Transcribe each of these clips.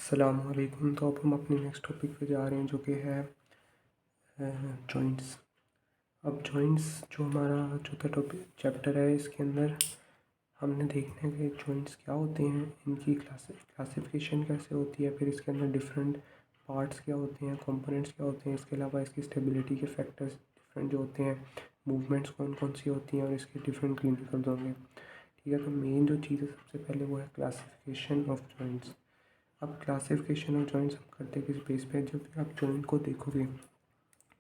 अस्सलामुअलैकुम। तो अब हम अपने नेक्स्ट टॉपिक पे जा रहे हैं जो कि है जॉइंट्स। अब जॉइंट्स जो हमारा चौथा टॉपिक चैप्टर है, इसके अंदर हमने देखना है कि जॉइंट्स क्या होते हैं, इनकी क्लासिफिकेशन कैसे होती है, फिर इसके अंदर डिफरेंट पार्ट्स क्या होते हैं, कंपोनेंट्स क्या होते हैं, इसके अलावा इसकी स्टेबिलिटी के फैक्टर्स डिफरेंट जो होते हैं, मूवमेंट्स कौन कौन सी होती हैं और इसके डिफरेंट क्लिनिकल्स होंगे। ठीक है, तो मेन जो चीज़ है सबसे पहले वो है क्लासिफिकेशन ऑफ जॉइंट्स। अब क्लासिफिकेशन ऑफ जॉइंट्स हम करते हैं किस बेस पे, जब भी आप जॉइंट को देखोगे।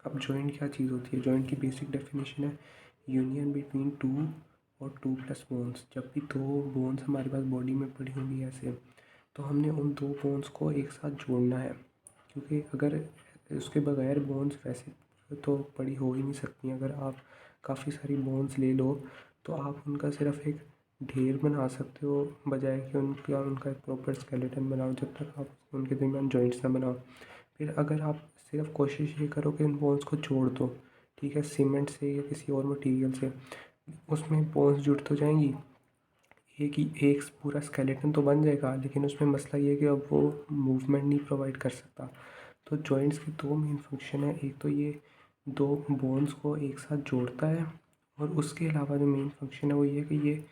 अब जॉइंट क्या चीज़ होती है, जॉइंट की बेसिक डेफिनेशन है यूनियन बिटवीन टू और टू प्लस बोन्स। जब भी दो बोन्स हमारे पास बॉडी में पड़ी होंगी ऐसे, तो हमने उन दो बोन्स को एक साथ जोड़ना है, क्योंकि अगर उसके बगैर बोन्स वैसे तो पड़ी हो ही नहीं सकती। अगर आप काफ़ी सारी बोन्स ले लो तो आप उनका सिर्फ एक ढेर बना सकते हो, बजाय कि उनका एक प्रॉपर स्केलेटन बनाओ, जब तक आप उनके दरमियान जॉइंट्स ना बनाओ। फिर अगर आप सिर्फ कोशिश ये करो कि उन बोन्स को जोड़ दो, ठीक है, सीमेंट से या किसी और मटेरियल से, उसमें बोन्स जुड़ तो जाएंगी, एक पूरा स्केलेटन तो बन जाएगा, लेकिन उसमें मसला ये है कि अब वो मूवमेंट नहीं प्रोवाइड कर सकता। तो जॉइंट्स के दो मेन फंक्शन है, एक तो ये दो बोन्स को एक साथ जोड़ता है, और उसके अलावा जो मेन फंक्शन है वो ये है कि ये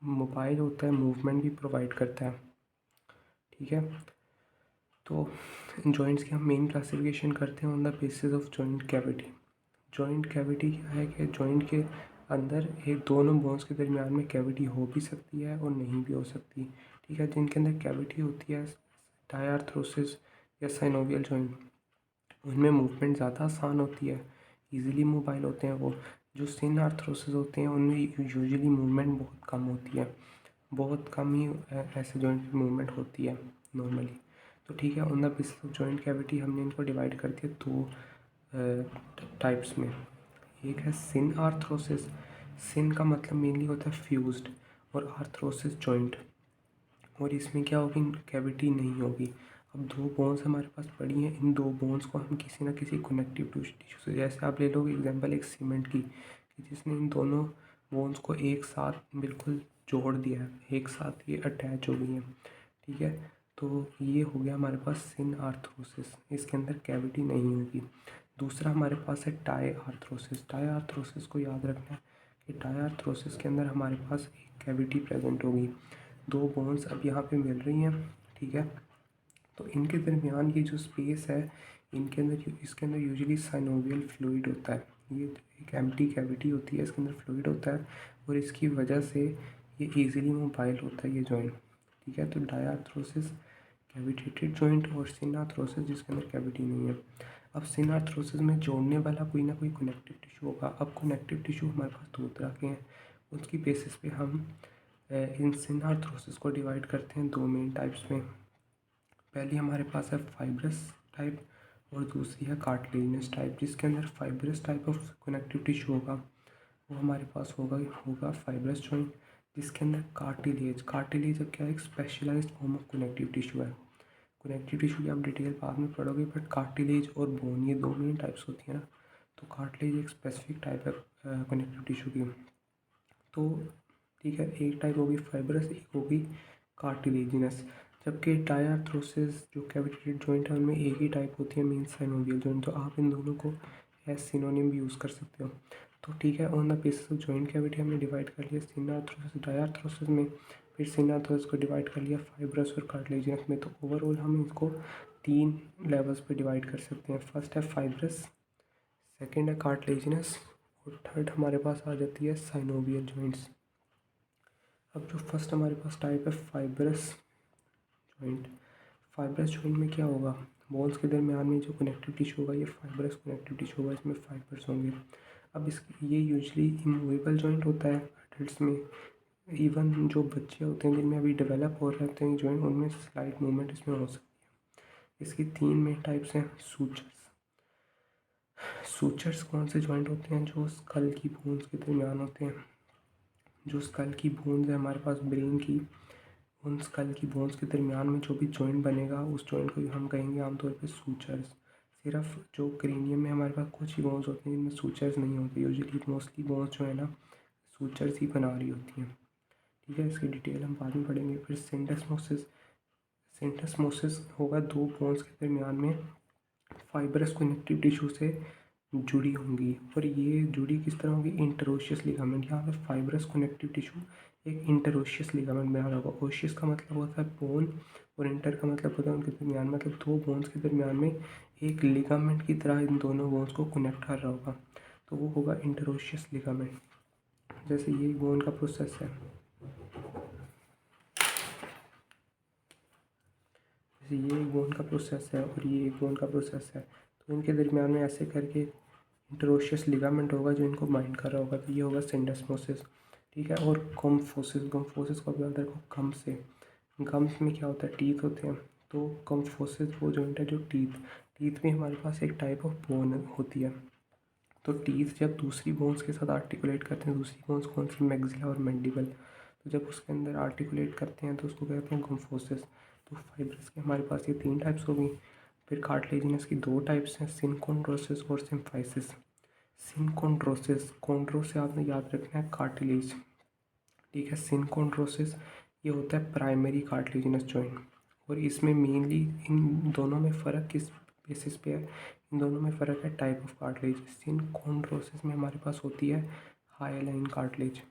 मोबाइल होता है, मूवमेंट भी प्रोवाइड करता है। ठीक है, तो जॉइंट्स की हम मेन क्लासिफिकेशन करते हैं on the basis of joint cavity. Joint cavity क्या है कि जॉइंट के अंदर एक दोनों बोन्स के दरमियान में कैविटी हो भी सकती है और नहीं भी हो सकती। ठीक है, जिनके अंदर कैविटी होती है, डायआर्थरोसिस या साइनोवियल जॉइंट, उनमें मूवमेंट ज़्यादा आसान होती है, इजीली मोबाइल होते हैं वो। जो सिन आर्थरोसिस होते हैं उनमें यूजुअली मूवमेंट बहुत कम होती है, बहुत कम ही ऐसे जॉइंट की मूवमेंट होती है नॉर्मली। तो ठीक है, on the basis of joint cavity हमने इनको डिवाइड कर दिया दो टाइप्स में। एक है सिन आर्थरोसिस। सिन का मतलब मेनली होता है फ्यूज्ड, और आर्थरोसिस जॉइंट, और इसमें क्या होगी, कैविटी नहीं होगी। अब दो बोन्स हमारे पास पड़ी हैं, इन दो बोन्स को हम किसी ना किसी कनेक्टिव टिश्यू से, जैसे आप ले लो एग्जांपल एक सीमेंट की, कि जिसने इन दोनों बोन्स को एक साथ बिल्कुल जोड़ दिया है, एक साथ ये अटैच हो गई हैं। ठीक है, तो ये हो गया हमारे पास सिन आर्थरोसिस, इसके अंदर कैविटी नहीं होगी। दूसरा हमारे पास है टाई आर्थरोसिस। टाई आर्थरोसिस को याद रखना है कि टाई आर्थरोसिस के अंदर हमारे पास एक कैविटी प्रेजेंट होगी, दो बोन्स अब यहाँ पे मिल रही हैं। ठीक है, तो इनके दरमियान ये जो स्पेस है, इनके अंदर इसके अंदर यूजुअली साइनोवियल फ्लूइड होता है। ये एक एम्प्टी कैविटी होती है, इसके अंदर फ्लूइड होता है, और इसकी वजह से ये इजीली मोबाइल होता है ये जॉइंट। ठीक है, तो डायआर्थरोसिस कैविटेटेड जॉइंट, और सिनार्थरोसिस जिसके अंदर कैविटी नहीं है। अब सिनार्थरोसिस में जोड़ने वाला कोई ना कोई कनेक्टिव टिश्यू होगा। अब कनेक्टिव टिश्यू हमारे पास दो तरह के हैं, उसकी बेसिस पे हम इन सिनार्थरोसिस को डिवाइड करते हैं दो मेन टाइप्स में। पहली हमारे पास है फाइब्रस टाइप, और दूसरी है कार्टिलेजिनस टाइप। जिसके अंदर fibrous type of connective tissue होगा वो हमारे पास होगा फाइब्रस जॉइंट, जिसके अंदर कार्टिलेज अब क्या है, एक specialised form of connective tissue है। कनेक्टिव टिश्यू की आप डिटेल बाद में पढ़ोगे, बट कार्टिलेज और बोन ये दो मेन टाइप्स होती है ना। तो कार्टिलेज एक स्पेसिफिक टाइप है कनेक्टिव टिश्यू की। तो ठीक है, एक टाइप होगी फाइब्रस, एक होगी कार्टिलेजिनस। जबकि डायआर्थरोसिस जो कैविटेटेड जॉइंट है उनमें एक ही टाइप होती है, मीन साइनोवियल जॉइंट। तो आप इन दोनों को एज सिनोनिम भी यूज़ कर सकते हो। तो ठीक है, on the basis of joint cavity हमने डिवाइड कर लिया सिनार्थरोसिस डायआर्थरोसिस में, फिर सिनार्थरोसिस को डिवाइड कर लिया फाइब्रस और कार्टिलेजिनस में। तो ओवरऑल हम इसको तीन लेवल्स पे डिवाइड कर सकते हैं। फर्स्ट है फाइब्रस, सेकेंड है कार्टिलेजिनस, और थर्ड हमारे पास आ जाती है साइनोवियल जॉइंट्स। अब जो फर्स्ट हमारे पास टाइप है फाइब्रस जॉइंट। फाइब्रस जॉइंट में क्या होगा, बोन्स के दरमियान में जो कनेक्टिव टिश्यू होगा ये फाइब्रस कनेक्टिव टिश्यू होगा, इसमें फाइबर्स होंगे। अब ये यूजली इमूवेबल जॉइंट होता है एडल्ट्स में। इवन जो बच्चे होते हैं जिनमें अभी डेवलप हो रहे होते हैं जॉइंट, उनमें स्लाइट मूवमेंट इसमें हो सकती है। इसकी तीन मेन टाइप्स हैं। सूचर्स कौन से जॉइंट होते हैं, जो स्कल की बोन्स के दरमियान होते हैं। जो स्कल की बोन्स है हमारे पास ब्रेन की, उन स्कल की बोन्स के दरमियान में जो भी जॉइंट बनेगा उस जॉइंट को हम कहेंगे आमतौर पे सूचर्स। सिर्फ जो क्रेनियम में हमारे पास कुछ ही बोन्स होती हैं जिनमें सूचर्स नहीं होती, यूजुअली मोस्टली बोन्स जो है ना सूचर्स ही बना रही होती हैं। ठीक है, इसकी डिटेल हम बाद में पढ़ेंगे। फिर सिंटस्मोसिस होगा दो बोन्स के दरमियान में फाइब्रस कनेक्टिव टिश्यू से जुड़ी होंगी, और ये जुड़ी किस तरह होंगी, इंटरोशियस लिगामेंट। यहाँ पे फाइब्रस कनेक्टिव टिश्यू एक इंटरोशियस लिगामेंट बना रहा होगा। ओशियस का मतलब होता है बोन और इंटर का मतलब होता है उनके दरमियान, मतलब दो बोन्स के दरमियान में एक लिगामेंट की तरह इन दोनों बोन्स को कनेक्ट कर रहा होगा, तो वो होगा इंटरोशियस लिगामेंट। जैसे ये बोन का प्रोसेस है, जैसे ये एक बोन का प्रोसेस है और ये एक बोन का प्रोसेस है, तो इनके दरमियान में ऐसे करके इंटरोशियस लिगामेंट होगा जो इनको बाइंड कर रहा होगा, तो ये होगा सिंडेस्मोसिस। ठीक है। और गम्फोसिस, गम्फोसिस को भी याद रखो, गम से, गम्स में क्या होता है, टीथ होते हैं, तो गम्फोसिस वो जॉइंट है जो टीथ में हमारे पास एक टाइप ऑफ बोन होती है, तो टीथ जब दूसरी बोन्स के साथ आर्टिकुलेट करते हैं, दूसरी बोन्स कौन सी, मैक्सिला और मैंडिबल, तो जब उसके अंदर आर्टिकुलेट करते हैं तो उसको कहते हैं गम्फोसिस। तो फाइब्रस के हमारे पास ये 3 टाइप्स होगी। फिर कार्टिलेजिनस की 2 टाइप्स हैं, सिनकोंड्रोसिस और सिम्फाइसिस। सिनकोंड्रोसिस, कोंड्रो से आपने याद रखना है कार्टिलेज, ठीक है। सिनकोंड्रोसिस ये होता है प्राइमरी कार्टिलेजिनस जॉइंट, और इसमें मेनली इन दोनों में फ़र्क किस बेसिस पे है, इन दोनों में फ़र्क है टाइप ऑफ कार्टिलेज। सिनकोंड्रोसिस में हमारे पास होती है हाईलाइन कार्टिलेज,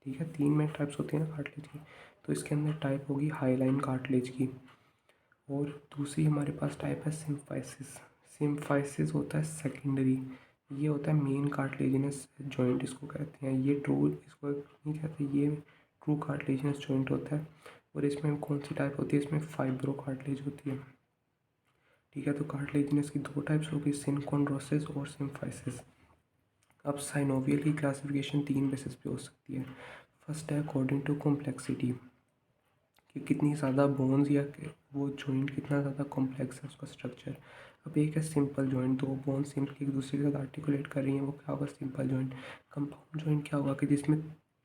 ठीक है। 3 मेन टाइप्स होती हैं ना कार्टिलेज की, तो इसके अंदर टाइप होगी हाईलाइन कार्टिलेज की। और दूसरी हमारे पास टाइप है सिम्फाइसिस। सिम्फाइसिस होता है सेकेंडरी, ये होता है मेन कार्टिलेजिनस जॉइंट इसको कहते हैं, ये ट्रू इसको नहीं कहते, ये ट्रू कार्टिलेजिनस जॉइंट होता है। और इसमें कौन सी टाइप होती है, इसमें फाइब्रो कार्टिलेज होती है, ठीक है। तो कार्टिलेजिनस की 2 टाइप्स होगी, सिनकोंड्रोसिस और सिम्फाइसिस। अब साइनोवियल की क्लासिफिकेशन 3 बेसिस पे हो सकती है। फर्स्ट है अकॉर्डिंग टू कॉम्प्लेक्सिटी, कि कितनी ज़्यादा बोन्स या वो जॉइंट कितना ज़्यादा कॉम्प्लेक्स है उसका स्ट्रक्चर। अब एक है सिंपल जॉइंट, दो बोन सिंपली एक दूसरे के साथ आर्टिकुलेट कर रही हैं, वो क्या होगा, सिंपल जॉइंट। कंपाउंड जॉइंट क्या होगा कि जिसमें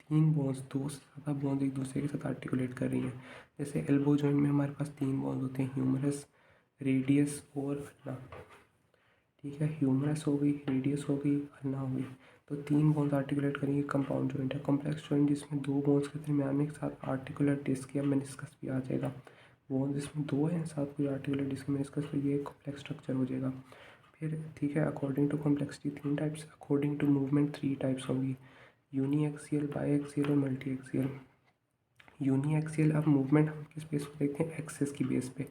3 बोन्स, 2 से ज़्यादा बोन्स एक दूसरे के साथ आर्टिकुलेट कर रही हैं। जैसे एल्बो जॉइंट में हमारे पास 3 बोन्स होते हैं, ह्यूमरस, रेडियस और अल्ना, ठीक है। ह्यूमरस हो गई, रेडियस हो गई, अल्ना हो गई, तो 3 बोन्स आर्टिकुलेट करेंगे, कंपाउंड जॉइंट है। कॉम्प्लेक्स जॉइंट जिसमें 2 बोन्स के दरमियान में एक साथ आर्टिकुलर डिस्क या मेनिस्कस भी आ जाएगा, बोन जिसमें 2 हैं साथ कोई आर्टिकुलर डिस्क मेनिस्कस, तो ये कॉम्प्लेक्स स्ट्रक्चर हो जाएगा। फिर ठीक है, according to complexity 3 types, according to movement 3 types होंगी, यूनी एक्सियल, बाई एक्सियल और मल्टी एक्सियल। यूनी एक्सियल अब मूवमेंट हम किस बेस पे देखते हैं, एक्सेस की बेस पे,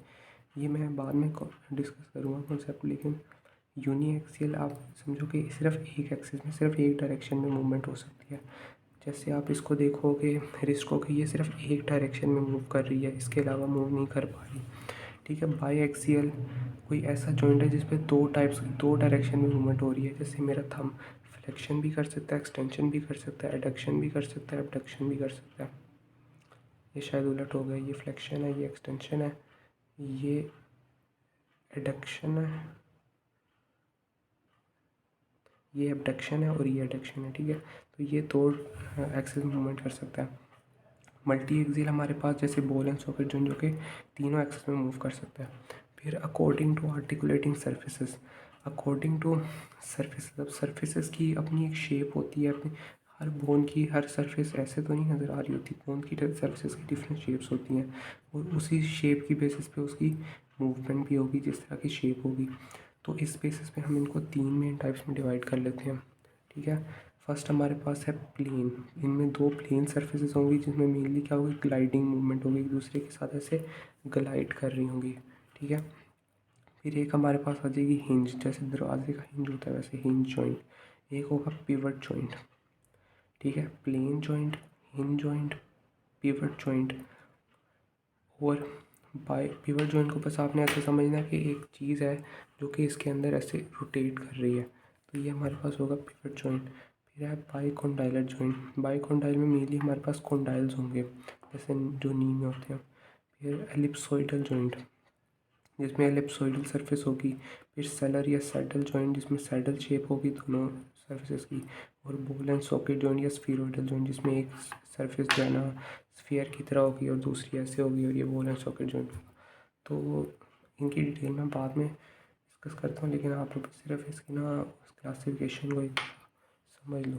ये मैं बाद में डिस्कस करूँगा कॉन्सेप्ट, लेकिन यूनी एक्सियल आप समझो कि सिर्फ एक एक्सिस में, सिर्फ एक डायरेक्शन में मूवमेंट हो सकती है। जैसे आप इसको देखोगे, रिस्ट को, कि ये सिर्फ एक डायरेक्शन में मूव कर रही है, इसके अलावा मूव नहीं कर पा रही, ठीक है। बाई एक्सियल कोई ऐसा जॉइंट है जिस पे 2 डायरेक्शन में मूवमेंट हो रही है, जैसे मेरा थंब फ्लेक्शन भी कर सकता है, एक्सटेंशन भी कर सकता है, एडक्शन भी कर सकता है, एबडक्शन भी कर सकता है। ये शायद उलट हो गया, ये फ्लेक्शन है, ये एक्सटेंशन है, ये एडक्शन है, ये एबडक्शन है और ये एडक्शन है, ठीक है। तो ये 2 एक्सिस मूवमेंट कर सकता है। मल्टी एक्सियल हमारे पास जैसे बॉल एंड सॉकेट जॉइंट, जो कि तीनों एक्सिस में मूव कर सकता है। फिर according to articulating surfaces, according two surfaces, अब सर्फेसेस की अपनी एक शेप होती है, अपनी हर बोन की हर सरफेस ऐसे तो नहीं नज़र आ रही होती, बोन की सर्फेसेस की डिफरेंट शेप्स होती हैं, और उसी शेप की बेसिस पे उसकी मूवमेंट भी होगी, जिस तरह की शेप होगी। तो इस बेसिस पे हम इनको 3 मेन टाइप्स में डिवाइड कर लेते हैं, ठीक है। फर्स्ट हमारे पास है प्लेन, इनमें 2 प्लेन सर्फेसेस होंगी, जिसमें मेनली क्या होगी, ग्लाइडिंग मूवमेंट होगी, एक दूसरे के साथ ऐसे ग्लाइड कर रही होंगी, ठीक है। फिर एक हमारे पास आ जाएगी हिंज, जैसे दरवाजे का हिंज होता है वैसे हिंज जॉइंट। एक होगा पिवट जॉइंट, ठीक है, plane joint, hinge joint, pivot joint. और बाय पिवट जॉइंट को बस आपने ऐसे समझना है कि एक चीज़ है जो कि इसके अंदर ऐसे रोटेट कर रही है, तो ये हमारे पास होगा पिवट जॉइंट। फिर है बाइकॉन्डाइलर जॉइंट, बाइकॉन्डाइल में मेनली हमारे पास कॉन्डाइल्स होंगे, जैसे जो नी में होते हैं। फिर एलिप्सोइडल जॉइंट, जिसमें एलिप्सोइडल सरफेस होगी। फिर सेलर या सैडल जॉइंट, जिसमें सैडल शेप होगी दोनों सरफेसेस की। और बॉल एंड सॉकेट जॉइंट या स्फीरोइडल जॉइंट, जिसमें एक सरफेस जो है ना स्फीयर की तरह होगी और दूसरी ऐसे होगी, और ये बॉल एंड सॉकेट जॉइंट होगा। तो इनकी डिटेल मैं बाद में डिस्कस करता हूँ, लेकिन आप लोग सिर्फ इसकी ना क्लासिफिकेशन को एक समझ लो।